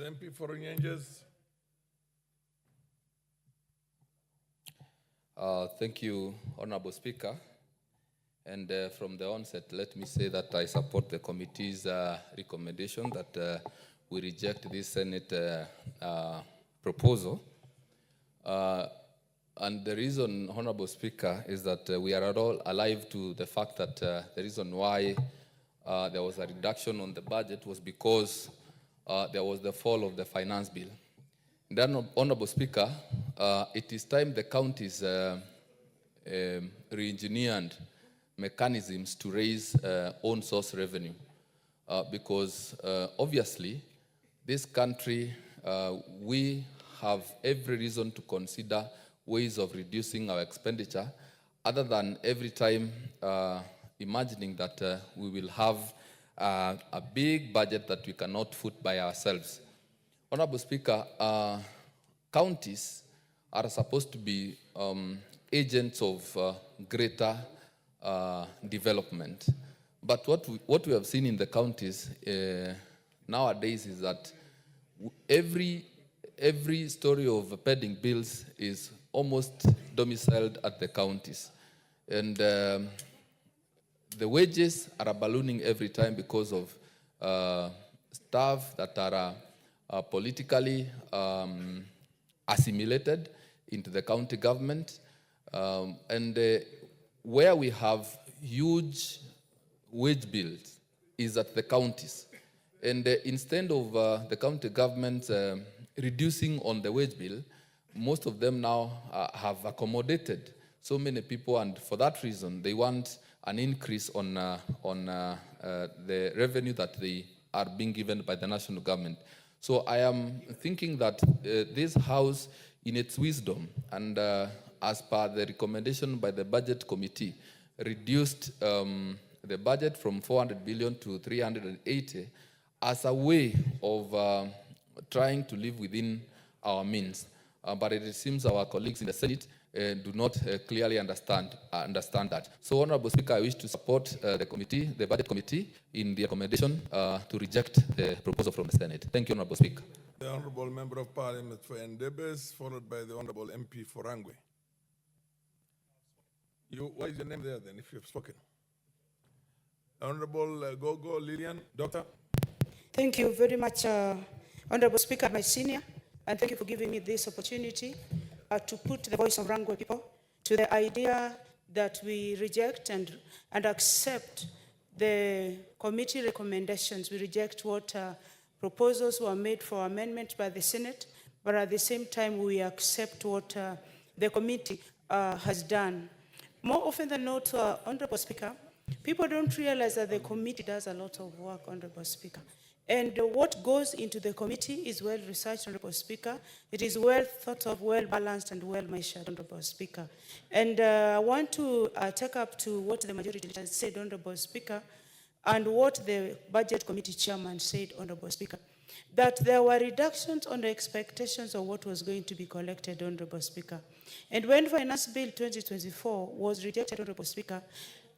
The MP for Ranges. Thank you, Honorable Speaker. And from the onset, let me say that I support the committee's recommendation that we reject this Senate proposal. And the reason, Honorable Speaker, is that we are all alive to the fact that the reason why there was a reduction on the budget was because there was the fall of the finance bill. And then, Honorable Speaker, it is time the counties re-engineered mechanisms to raise own source revenue because obviously this country, we have every reason to consider ways of reducing our expenditure other than every time imagining that we will have a big budget that we cannot foot by ourselves. Honorable Speaker, counties are supposed to be agents of greater development. But what we have seen in the counties nowadays is that every story of pending bills is almost domiciled at the counties. And the wages are ballooning every time because of staff that are politically assimilated into the county government. Where we have huge wage bills is at the counties. And instead of the county government reducing on the wage bill, most of them now have accommodated so many people, and for that reason, they want an increase on the revenue that they are being given by the national government. So I am thinking that this House, in its wisdom, and as per the recommendation by the Budget Committee, reduced the budget from 400 billion to 380 as a way of trying to live within our means. But it seems our colleagues in the Senate do not clearly understand that. So, Honorable Speaker, I wish to support the committee, the Budget Committee, in the recommendation to reject the proposal from the Senate. Thank you, Honorable Speaker. The Honorable Member of Parliament for Ndebes, followed by the Honorable MP for Rangwe. What is your name there then, if you have spoken? Honorable Gogo Lillian, Doctor. Thank you very much, Honorable Speaker, my senior, and thank you for giving me this opportunity to put the voice of Rangwe people to the idea that we reject and accept the committee recommendations. We reject what proposals were made for amendment by the Senate, but at the same time, we accept what the committee has done. More often than not, Honorable Speaker, people don't realize that the committee does a lot of work, Honorable Speaker. And what goes into the committee is well researched, Honorable Speaker. It is well thought of, well balanced, and well measured, Honorable Speaker. And I want to take up to what the majority leader said, Honorable Speaker, and what the Budget Committee Chairman said, Honorable Speaker, that there were reductions on the expectations of what was going to be collected, Honorable Speaker. And when Finance Bill 2024 was rejected, Honorable Speaker,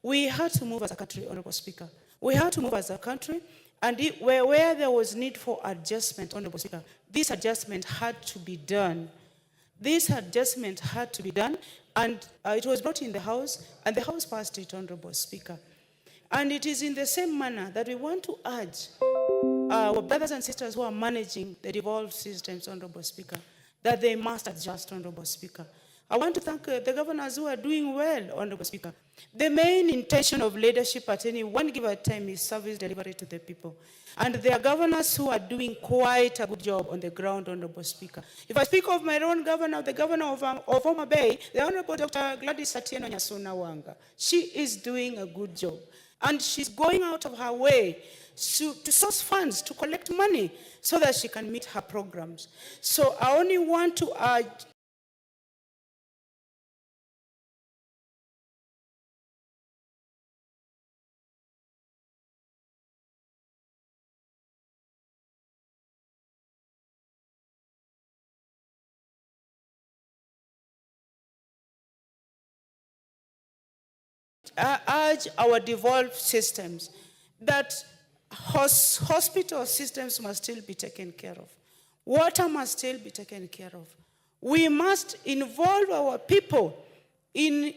we had to move as a country, Honorable Speaker. We had to move as a country, and where there was need for adjustment, Honorable Speaker, this adjustment had to be done. This adjustment had to be done, and it was brought in the House, and the House passed it, Honorable Speaker. And it is in the same manner that we want to urge our brothers and sisters who are managing the devolved systems, Honorable Speaker, that they must adjust, Honorable Speaker. I want to thank the governors who are doing well, Honorable Speaker. The main intention of leadership at any one given time is service delivery to the people. And there are governors who are doing quite a good job on the ground, Honorable Speaker. If I speak of my own governor, the governor of Homa Bay, the Honorable Dr. Gladys Atieno Nyasuna Wanga, she is doing a good job. And she's going out of her way to source funds, to collect money, so that she can meet her programs. So I only want to urge urge our devolved systems that hospital systems must still be taken care of. Water must still be taken care of. We must involve our people in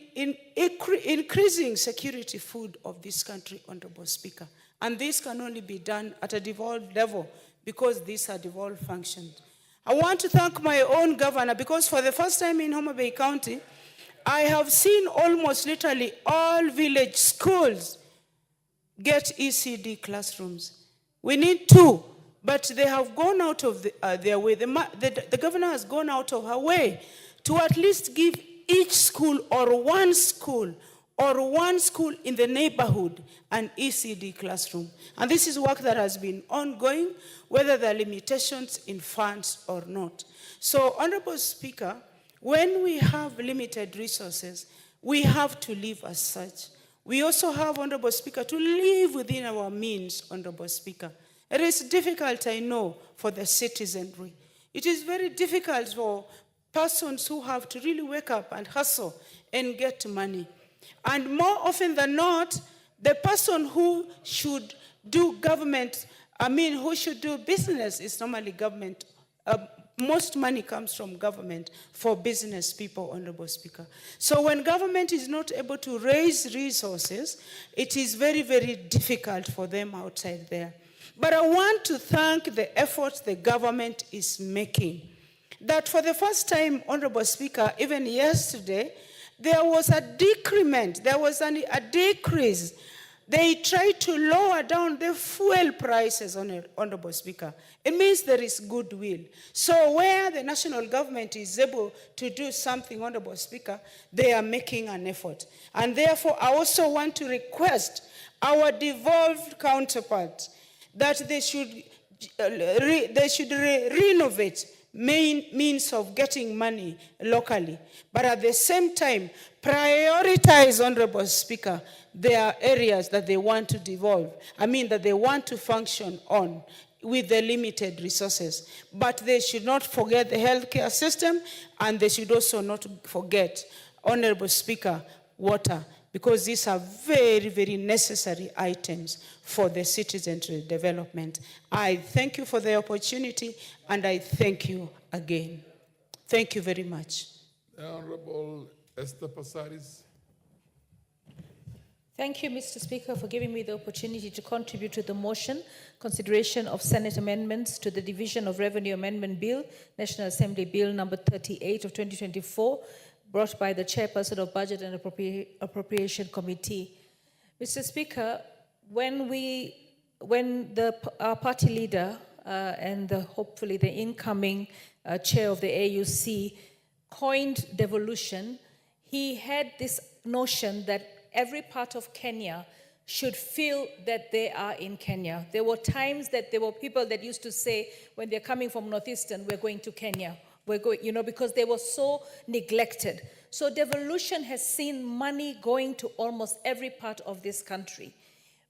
increasing security food of this country, Honorable Speaker. And this can only be done at a devolved level because these are devolved functions. I want to thank my own governor because for the first time in Homa Bay County, I have seen almost literally all village schools get ECD classrooms. We need 2, but they have gone out of their way. The governor has gone out of her way to at least give each school or one school in the neighborhood an ECD classroom. And this is work that has been ongoing, whether there are limitations in funds or not. So, Honorable Speaker, when we have limited resources, we have to live as such. We also have, Honorable Speaker, to live within our means, Honorable Speaker. It is difficult, I know, for the citizenry. It is very difficult for persons who have to really wake up and hustle and get money. And more often than not, the person who should do government, who should do business is normally government. Most money comes from government for business people, Honorable Speaker. So when government is not able to raise resources, it is very, very difficult for them outside there. But I want to thank the efforts the government is making. That for the first time, Honorable Speaker, even yesterday, there was a decrement, there was a decrease. They tried to lower down the fuel prices, Honorable Speaker. It means there is goodwill. So where the national government is able to do something, Honorable Speaker, they are making an effort. And therefore, I also want to request our devolved counterparts that they should renovate main means of getting money locally, but at the same time, prioritize, Honorable Speaker, their areas that they want to devolve, that they want to function on with the limited resources. But they should not forget the healthcare system, and they should also not forget, Honorable Speaker, water, because these are very, very necessary items for the citizenry development. I thank you for the opportunity, and I thank you again. Thank you very much. The Honorable Esther Passaris. Thank you, Mr. Speaker, for giving me the opportunity to contribute to the motion, consideration of Senate amendments to the Division of Revenue Amendment Bill, National Assembly Bill number 38 of 2024, brought by the Chairperson of Budget and Appropriation Committee. Mr. Speaker, when our party leader and hopefully the incoming chair of the AUC coined devolution, he had this notion that every part of Kenya should feel that they are in Kenya. There were times that there were people that used to say, when they're coming from Northeastern, we're going to Kenya. We're going, because they were so neglected. So devolution has seen money going to almost every part of this country.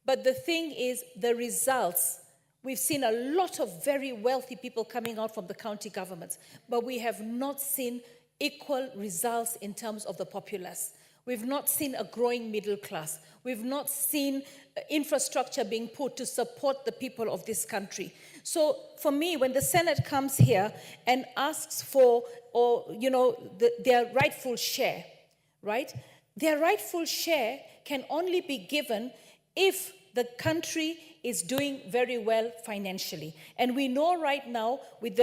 But the thing is, the results, we've seen a lot of very wealthy people coming out from the county governments, but we have not seen equal results in terms of the populace. We've not seen a growing middle class. We've not seen infrastructure being put to support the people of this country. So for me, when the Senate comes here and asks for, their rightful share, right? Their rightful share can only be given if the country is doing very well financially. And we know right now, with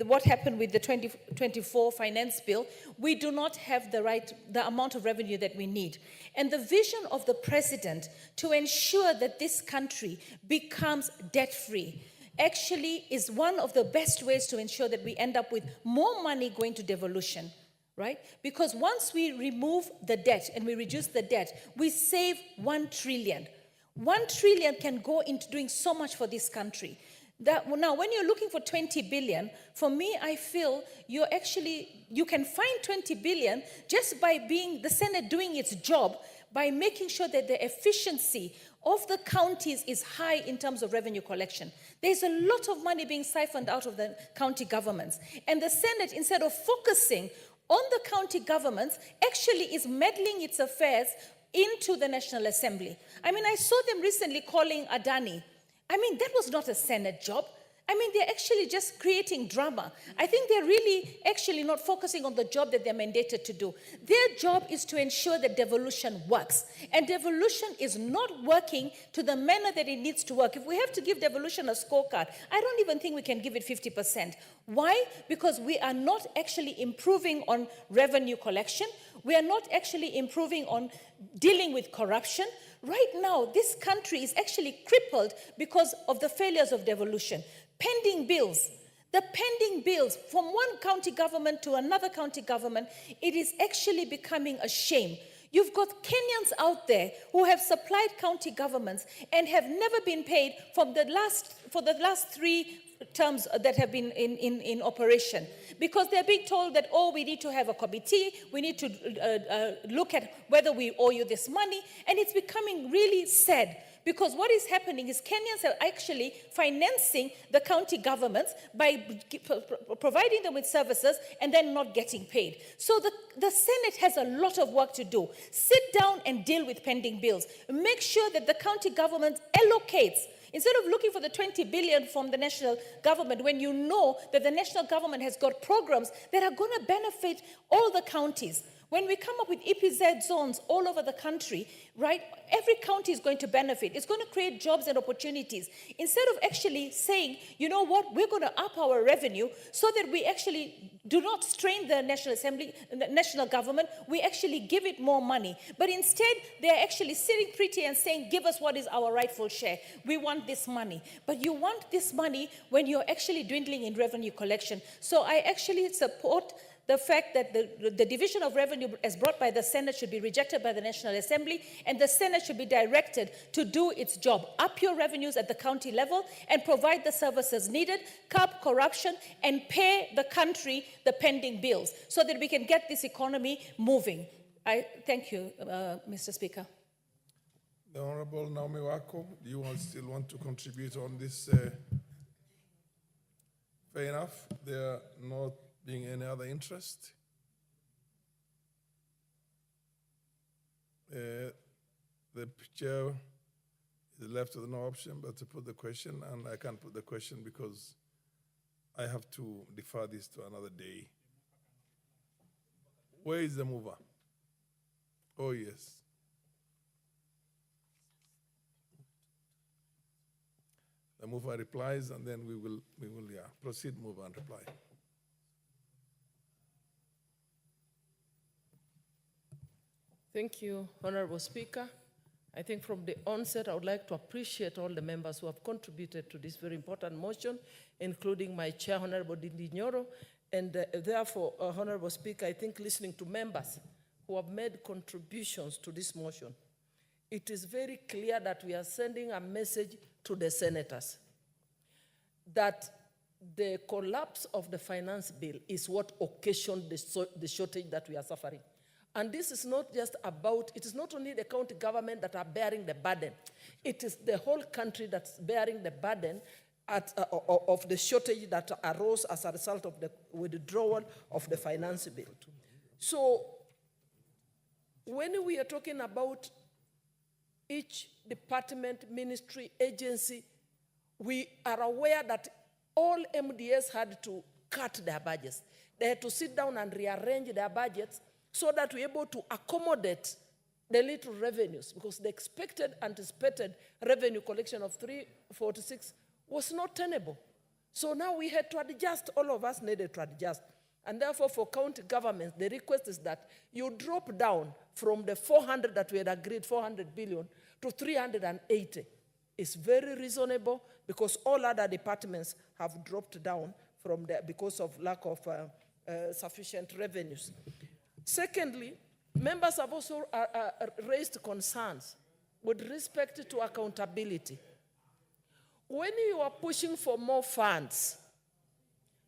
what happened with the 2024 finance bill, we do not have the amount of revenue that we need. And the vision of the president to ensure that this country becomes debt-free actually is one of the best ways to ensure that we end up with more money going to devolution, right? Because once we remove the debt and we reduce the debt, we save 1 trillion. 1 trillion can go into doing so much for this country. Now, when you're looking for 20 billion, for me, I feel you can find 20 billion just by the Senate doing its job, by making sure that the efficiency of the counties is high in terms of revenue collection. There's a lot of money being siphoned out of the county governments. And the Senate, instead of focusing on the county governments, actually is meddling its affairs into the National Assembly. I saw them recently calling Adani. That was not a Senate job. I mean, they're actually just creating drama. I think they're really actually not focusing on the job that they're mandated to do. Their job is to ensure that devolution works. And devolution is not working to the manner that it needs to work. If we have to give devolution a scorecard, I don't even think we can give it 50%. Why? Because we are not actually improving on revenue collection. We are not actually improving on dealing with corruption. Right now, this country is actually crippled because of the failures of devolution. Pending bills. The pending bills from one county government to another county government, it is actually becoming a shame. You've got Kenyans out there who have supplied county governments and have never been paid for the last 3 terms that have been in operation, because they're being told that, oh, we need to have a committee, we need to look at whether we owe you this money, and it's becoming really sad. Because what is happening is Kenyans are actually financing the county governments by providing them with services and then not getting paid. So the Senate has a lot of work to do. Sit down and deal with pending bills. Make sure that the county government allocates, instead of looking for the 20 billion from the national government, when you know that the national government has got programs that are going to benefit all the counties. When we come up with EPZ zones all over the country, right, every county is going to benefit. It's going to create jobs and opportunities. Instead of actually saying, you know what, we're going to up our revenue so that we actually do not strain the National Assembly, the national government, we actually give it more money. But instead, they're actually sitting pretty and saying, give us what is our rightful share. We want this money. But you want this money when you're actually dwindling in revenue collection. So I actually support the fact that the division of revenue as brought by the Senate should be rejected by the National Assembly, and the Senate should be directed to do its job. Up your revenues at the county level and provide the services needed, curb corruption, and pay the country the pending bills so that we can get this economy moving. I thank you, Mr. Speaker. The Honorable Naomi Wako, do you still want to contribute on this? Fair enough. There are not being any other interest. The chair is left with no option but to put the question, and I can't put the question because I have to defer this to another day. Where is the mover? Oh, yes. The mover replies, and then we will proceed, mover, and reply. Thank you, Honorable Speaker. I think from the onset, I would like to appreciate all the members who have contributed to this very important motion, including my chair, Honorable Dindi Nyoro. And therefore, Honorable Speaker, I think listening to members who have made contributions to this motion, it is very clear that we are sending a message to the senators that the collapse of the finance bill is what occasioned the shortage that we are suffering. And this is not just about, it is not only the county government that are bearing the burden. It is the whole country that's bearing the burden of the shortage that arose as a result of the withdrawal of the finance bill. So when we are talking about each department, ministry, agency, we are aware that all MDS had to cut their budgets. They had to sit down and rearrange their budgets so that we're able to accommodate the little revenues, because the anticipated revenue collection of 346 was not tenable. So now we had to adjust, all of us needed to adjust. And therefore, for county governments, the request is that you drop down from the 400 that we had agreed, 400 billion, to 380. It's very reasonable because all other departments have dropped down from there because of lack of sufficient revenues. Secondly, members have also raised concerns with respect to accountability. When you are pushing for more funds,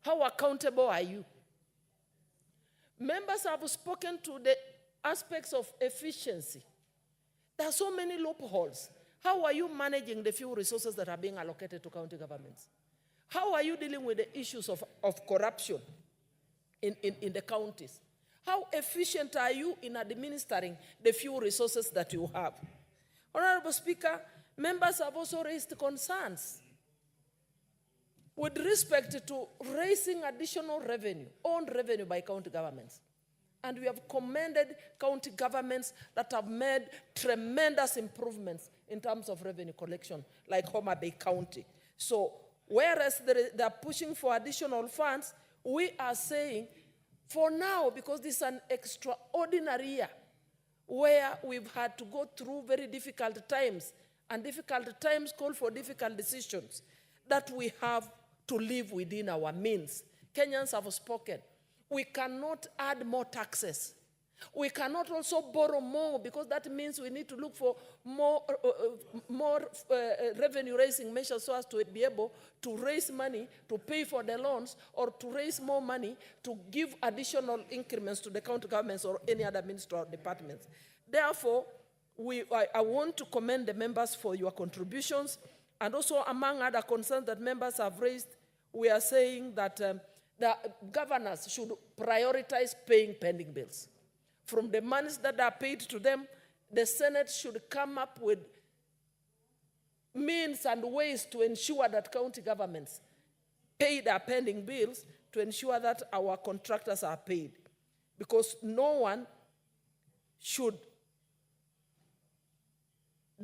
how accountable are you? Members have spoken to the aspects of efficiency. There are so many loopholes. How are you managing the few resources that are being allocated to county governments? How are you dealing with the issues of corruption in the counties? How efficient are you in administering the few resources that you have? Honorable Speaker, members have also raised concerns with respect to raising additional revenue, own revenue by county governments. And we have commended county governments that have made tremendous improvements in terms of revenue collection, like Homa Bay County. So whereas they are pushing for additional funds, we are saying for now, because this is an extraordinary year where we've had to go through very difficult times, and difficult times call for difficult decisions, that we have to live within our means. Kenyans have spoken. We cannot add more taxes. We cannot also borrow more, because that means we need to look for more revenue-raising measures so as to be able to raise money to pay for the loans, or to raise more money to give additional increments to the county governments or any other ministry or departments. Therefore, I want to commend the members for your contributions, and also among other concerns that members have raised, we are saying that the governors should prioritize paying pending bills. From the monies that are paid to them, the Senate should come up with means and ways to ensure that county governments pay their pending bills, to ensure that our contractors are paid. Because no one should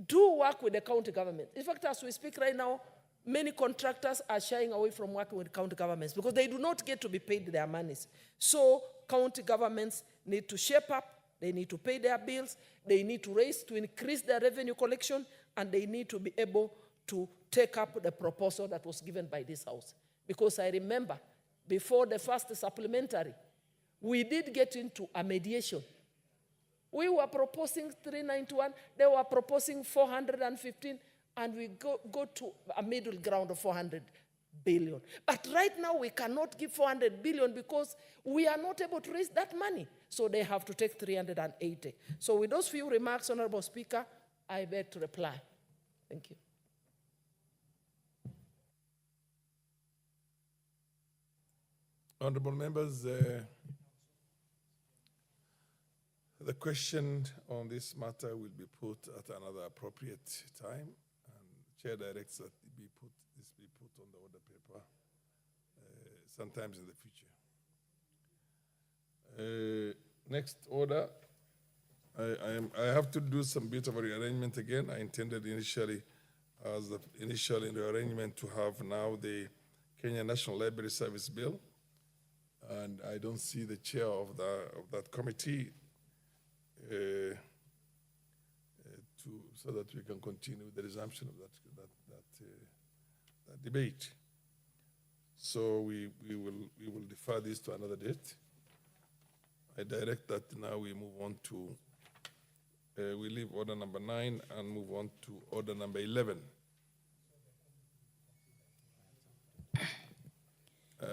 do work with the county government. In fact, as we speak right now, many contractors are shying away from working with county governments because they do not get to be paid their monies. So county governments need to shape up, they need to pay their bills, they need to increase their revenue collection, and they need to be able to take up the proposal that was given by this House. Because I remember, before the first supplementary, we did get into a mediation. We were proposing 391, they were proposing 415, and we go to a middle ground of 400 billion. But right now we cannot give 400 billion because we are not able to raise that money. So they have to take 380. So with those few remarks, Honorable Speaker, I beg to reply. Thank you. Honorable members, the question on this matter will be put at another appropriate time, and Chair directs that this be put on the order paper sometimes in the future. Next order, I have to do some bit of a rearrangement again. I intended initially, as the initial in the arrangement, to have now the Kenya National Library Service Bill, and I don't see the chair of that committee so that we can continue the resumption of that debate. So we will defer this to another date. I direct that now we move on to, we leave order number 9 and move on to order number 11.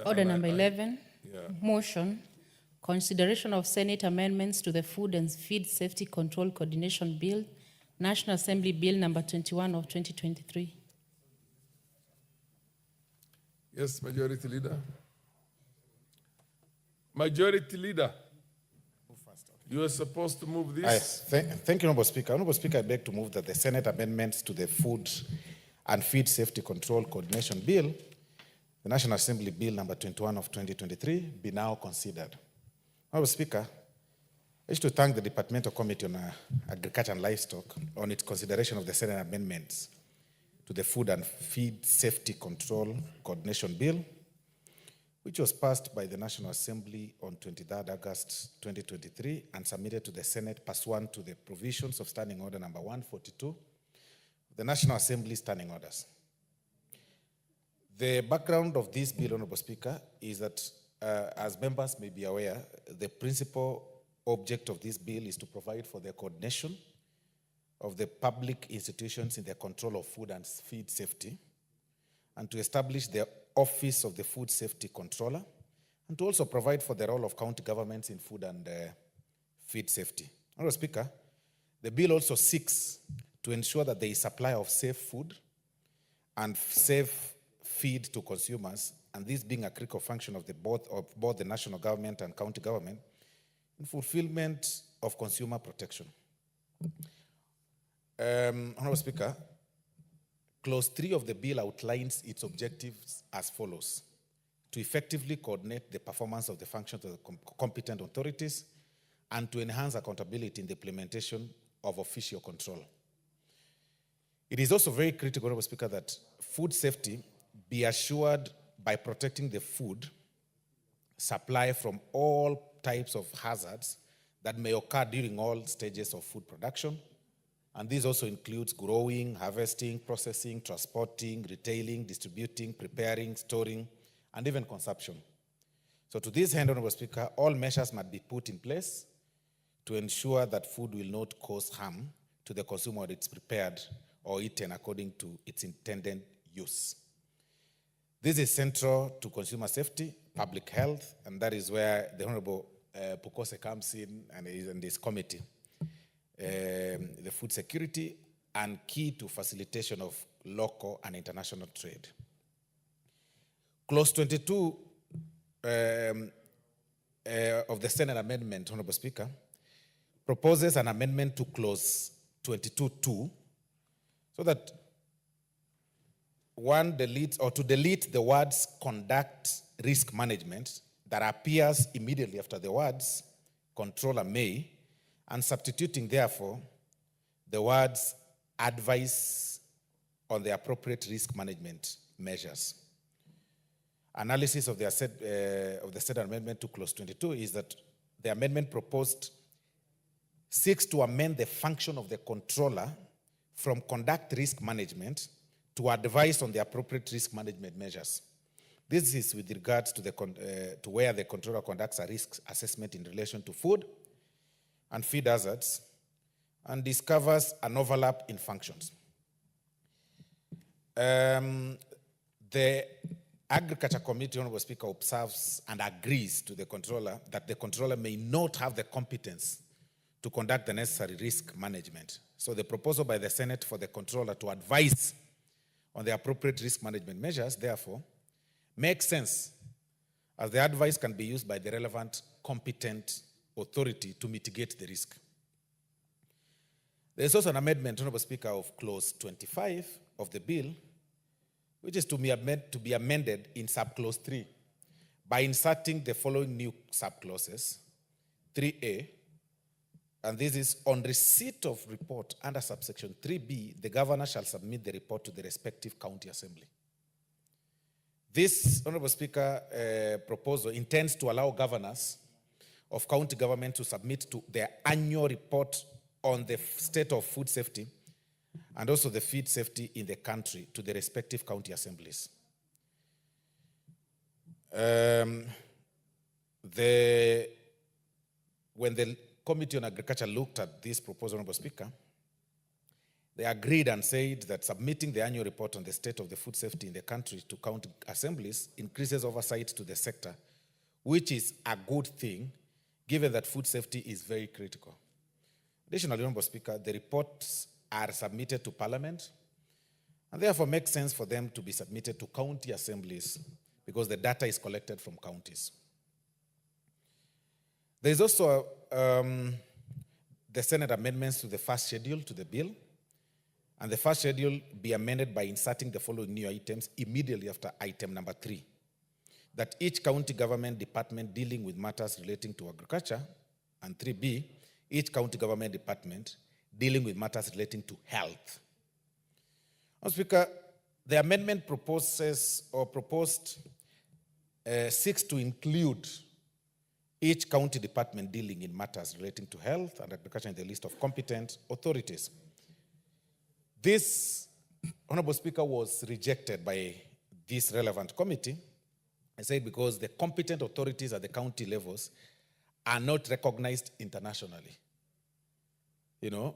Order number 11, yeah. Motion, consideration of Senate amendments to the Food and Feed Safety Control Coordination Bill, National Assembly Bill number 21 of 2023. Yes, Majority Leader. Majority Leader. You are supposed to move this. Yes. Thank you, Honorable Speaker. Honorable Speaker, I beg to move that the Senate amendments to the Food and Feed Safety Control Coordination Bill, the National Assembly Bill number 21 of 2023, be now considered. Honorable Speaker, I wish to thank the Departmental Committee on Agriculture and Livestock on its consideration of the Senate amendments to the Food and Feed Safety Control Coordination Bill, which was passed by the National Assembly on 23rd August 2023 and submitted to the Senate pursuant to the provisions of Standing Order number 142, the National Assembly Standing Orders. The background of this bill, Honorable Speaker, is that, as members may be aware, the principal object of this bill is to provide for the coordination of the public institutions in the control of food and feed safety, and to establish the Office of the Food Safety Controller, and to also provide for the role of county governments in food and feed safety. Honorable Speaker, the bill also seeks to ensure that there is supply of safe food and safe feed to consumers, and this being a critical function of both the national government and county government in fulfillment of consumer protection. Honorable Speaker, Clause 3 of the bill outlines its objectives as follows: to effectively coordinate the performance of the functions of the competent authorities and to enhance accountability in the implementation of official control. It is also very critical, Honorable Speaker, that food safety be assured by protecting the food supply from all types of hazards that may occur during all stages of food production. And this also includes growing, harvesting, processing, transporting, retailing, distributing, preparing, storing, and even consumption. So to this end, Honorable Speaker, all measures must be put in place to ensure that food will not cause harm to the consumer when it's prepared or eaten according to its intended use. This is central to consumer safety, public health, and that is where the Honorable Pukose comes in and is in this committee. The food security and key to facilitation of local and international trade. Clause 22 of the Senate amendment, Honorable Speaker, proposes an amendment to clause 22.2 so that one deletes or to delete the words conduct risk management that appears immediately after the words controller may, and substituting, therefore, the words advice on the appropriate risk management measures. Analysis of the said amendment to clause 22 is that the amendment proposed seeks to amend the function of the controller from conduct risk management to advise on the appropriate risk management measures. This is with regards to, to where the controller conducts a risk assessment in relation to food and feed hazards, and discovers an overlap in functions. The Agriculture Committee, Honorable Speaker, observes and agrees to the controller that the controller may not have the competence to conduct the necessary risk management. So the proposal by the Senate for the controller to advise on the appropriate risk management measures, therefore, makes sense, as the advice can be used by the relevant competent authority to mitigate the risk. There is also an amendment, Honorable Speaker, of clause 25 of the bill, which is to be amended in subclause 3 by inserting the following new subclauses: 3A, and this is on receipt of report under subsection 3B, the governor shall submit the report to the respective county assembly. This, Honorable Speaker, proposal intends to allow governors of county government to submit to their annual report on the state of food safety and also the feed safety in the country to the respective county assemblies. When the Committee on Agriculture looked at this proposal, Honorable Speaker, they agreed and said that submitting the annual report on the state of the food safety in the country to county assemblies increases oversight to the sector, which is a good thing, given that food safety is very critical. Additionally, Honorable Speaker, the reports are submitted to Parliament, and therefore makes sense for them to be submitted to county assemblies because the data is collected from counties. There is also the Senate amendments to the first schedule to the bill, and the first schedule be amended by inserting the following new items immediately after item number 3. That each county government department dealing with matters relating to agriculture, and 3B, each county government department dealing with matters relating to health. Mr. Speaker, the amendment proposed seeks to include each county department dealing in matters relating to health and agriculture in the list of competent authorities. This, Honorable Speaker, was rejected by this relevant committee. I said because the competent authorities at the county levels are not recognized internationally. You know,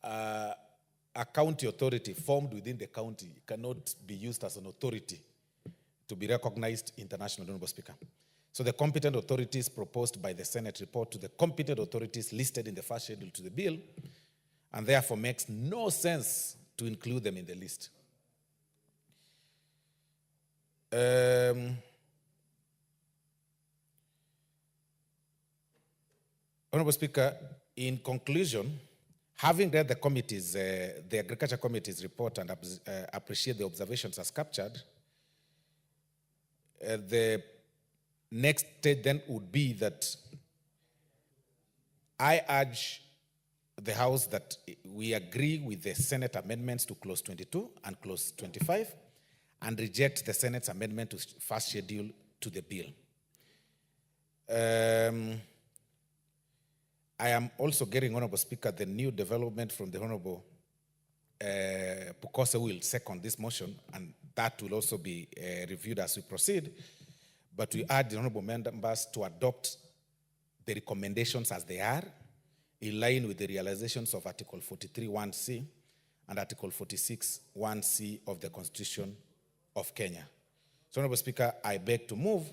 a county authority formed within the county cannot be used as an authority to be recognized internationally, Honorable Speaker. So the competent authorities proposed by the Senate report to the competent authorities listed in the first schedule to the bill, and therefore makes no sense to include them in the list. Honorable Speaker, in conclusion, Having read the Agriculture Committee's report and appreciate the observations as captured, the next stage then would be that I urge the House that we agree with the Senate amendments to clause 22 and clause 25 and reject the Senate's amendment to first schedule to the bill. I am also getting, Honorable Speaker, the new development from the Honorable Pukose will second this motion, and that will also be reviewed as we proceed. But we urge the Honorable members to adopt the recommendations as they are, in line with the realizations of Article 43(1)(c) and Article 46(1)(c) of the Constitution of Kenya. So, Honorable Speaker, I beg to move,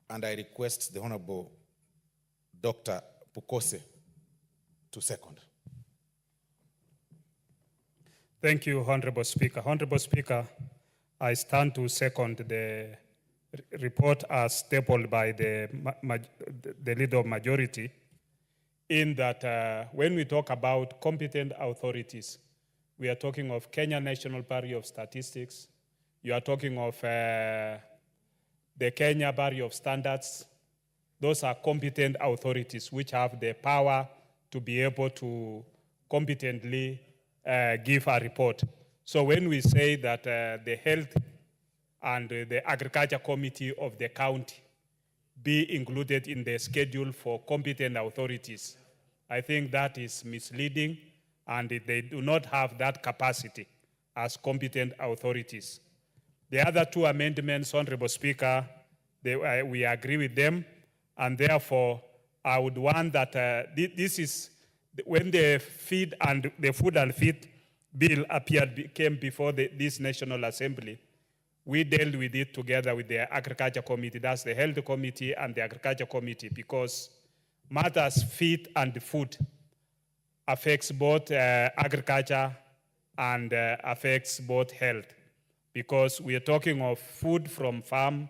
and I request the Honorable Dr. Pukose to second. Thank you, Honorable Speaker. Honorable Speaker, I stand to second the report as stapled by the leader of majority, in that when we talk about competent authorities, we are talking of Kenya National Bureau of Statistics, you are talking of the Kenya Bureau of Standards. Those are competent authorities which have the power to be able to competently give a report. So when we say that the Health and the Agriculture Committee of the county be included in the schedule for competent authorities, I think that is misleading, and they do not have that capacity as competent authorities. The other two amendments, Honorable Speaker, we agree with them, and therefore I would want that this is when the Food and Feed Bill came before this National Assembly. We dealt with it together with the Agriculture Committee, that's the Health Committee and the Agriculture Committee, because matters feed and food affects both agriculture and affects both health, because we are talking of food from farm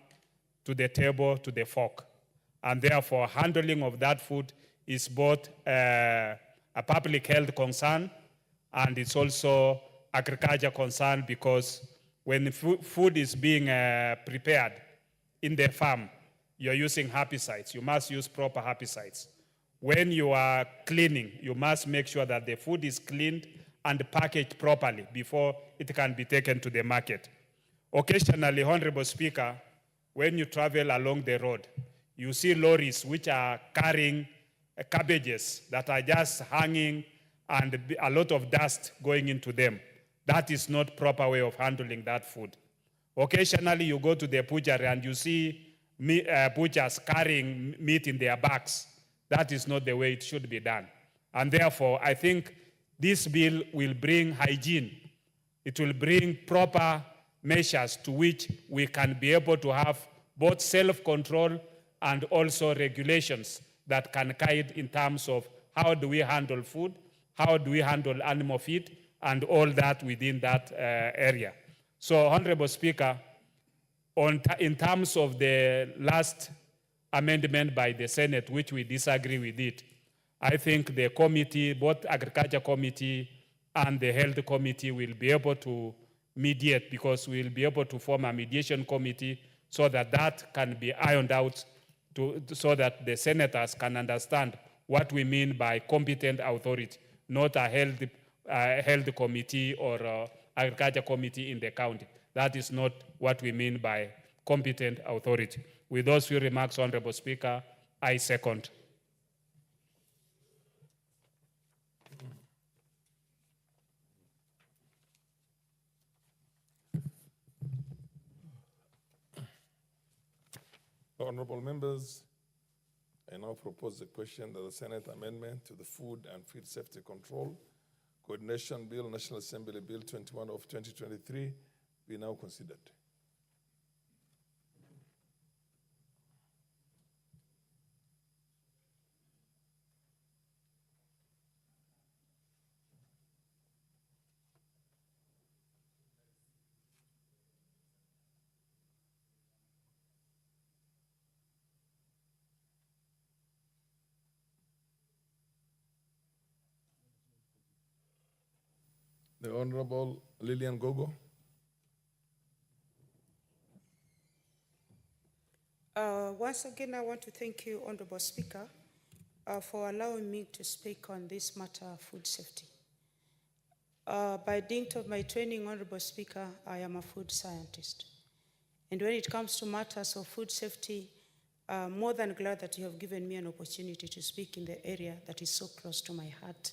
to the table to the fork. And therefore, handling of that food is both a public health concern, and it's also agriculture concern, because when food is being prepared in the farm, you're using herbicides. You must use proper herbicides. When you are cleaning, you must make sure that the food is cleaned and packaged properly before it can be taken to the market. Occasionally, Honorable Speaker, when you travel along the road, you see lorries which are carrying cabbages that are just hanging and a lot of dust going into them. That is not proper way of handling that food. Occasionally, you go to the butchery and you see butchers carrying meat in their bags. That is not the way it should be done. And therefore, I think this bill will bring hygiene. It will bring proper measures to which we can be able to have both self-control and also regulations that can guide in terms of how do we handle food, how do we handle animal feed, and all that within that area. So, Honorable Speaker, in terms of the last amendment by the Senate, which we disagree with it, I think the committee, both Agriculture Committee and the Health Committee, will be able to mediate, because we'll be able to form a mediation committee so that that can be ironed out, so that the senators can understand what we mean by competent authority, not a health committee or agriculture committee in the county. That is not what we mean by competent authority. With those few remarks, Honorable Speaker, I second. Honorable members, I now propose the question that the Senate amendment to the Food and Feed Safety Control Coordination Bill, National Assembly Bill 21 of 2023, be now considered. The Honorable Lillian Gogo. Once again, I want to thank you, Honorable Speaker, for allowing me to speak on this matter of food safety. By dint of my training, Honorable Speaker, I am a food scientist. And when it comes to matters of food safety, I'm more than glad that you have given me an opportunity to speak in the area that is so close to my heart.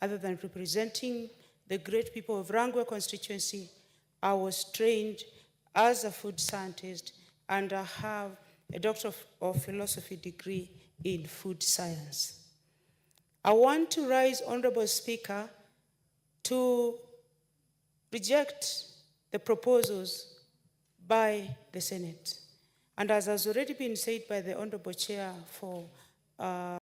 Other than representing the great people of Rangwe constituency, I was trained as a food scientist and I have a Doctor of Philosophy degree in food science. I want to rise, Honorable Speaker, to reject the proposals by the Senate. And as has already been said by the Honorable Chair for